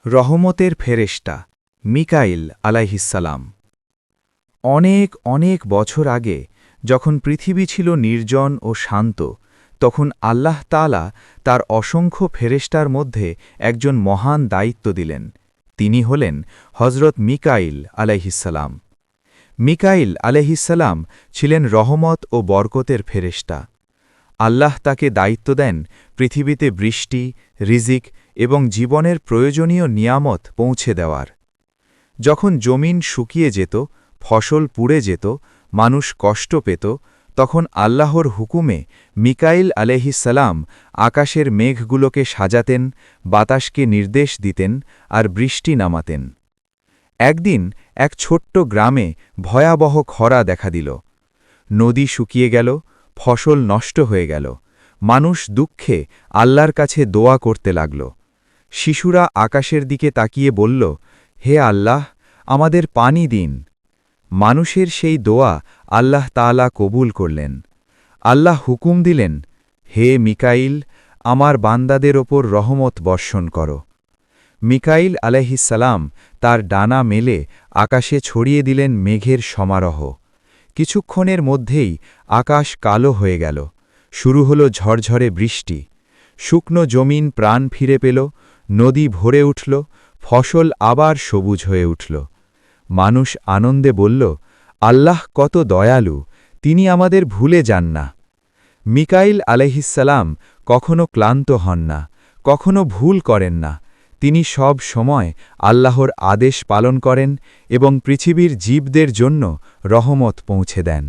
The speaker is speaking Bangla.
রহমতের ফেরেশতা মিকাইল আলাইহিসসালাম। অনেক অনেক বছর আগে যখন পৃথিবী ছিল নির্জন ও শান্ত, তখন আল্লাহ তাআলা তার অসংখ্য ফেরেশতার মধ্যে একজন মহান দায়িত্ব দিলেন। তিনি হলেন হজরত মিকাইল আলাইহিসসালাম। মিকাইল আলাইহিসসালাম ছিলেন রহমত ও বরকতের ফেরেশতা। আল্লাহ তাকে দায়িত্ব দেন পৃথিবীতে বৃষ্টি, রিজিক এবং জীবনের প্রয়োজনীয় নিয়ামত পৌঁছে দেওয়ার। যখন জমিন শুকিয়ে যেত, ফসল পুড়ে যেত, মানুষ কষ্ট পেত, তখন আল্লাহর হুকুমে মিকাইল আলাইহিসসালাম আকাশের মেঘগুলোকে সাজাতেন, বাতাসকে নির্দেশ দিতেন আর বৃষ্টি নামাতেন। একদিন এক ছোট্ট গ্রামে ভয়াবহ খরা দেখা দিল। নদী শুকিয়ে গেল, ফসল নষ্ট হয়ে গেল, মানুষ দুঃখে আল্লাহর কাছে দোয়া করতে লাগল। শিশুরা আকাশের দিকে তাকিয়ে বলল, হে আল্লাহ, আমাদের পানি দিন। মানুষের সেই দোয়া আল্লাহ তাআলা কবুল করলেন। আল্লাহ হুকুম দিলেন, হে মিকাইল, আমার বান্দাদের ওপর রহমত বর্ষণ কর। মিকাইল আলাইহিসসালাম তার ডানা মেলে আকাশে ছড়িয়ে দিলেন মেঘের সমারোহ। কিছুক্ষণের মধ্যেই আকাশ কালো হয়ে গেল, শুরু হল ঝরঝরে বৃষ্টি। শুকনো জমিন প্রাণ ফিরে পেল, নদী ভরে উঠল, ফসল আবার সবুজ হয়ে উঠল। মানুষ আনন্দে বলল, আল্লাহ কত দয়ালু, তিনি আমাদের ভুলে যান না। মিকাইল আলাইহিসসালাম কখনো ক্লান্ত হন না, কখনো ভুল করেন না। তিনি সব সময় আল্লাহর আদেশ পালন করেন এবং পৃথিবীর জীবদের জন্য রহমত পৌঁছে দেন।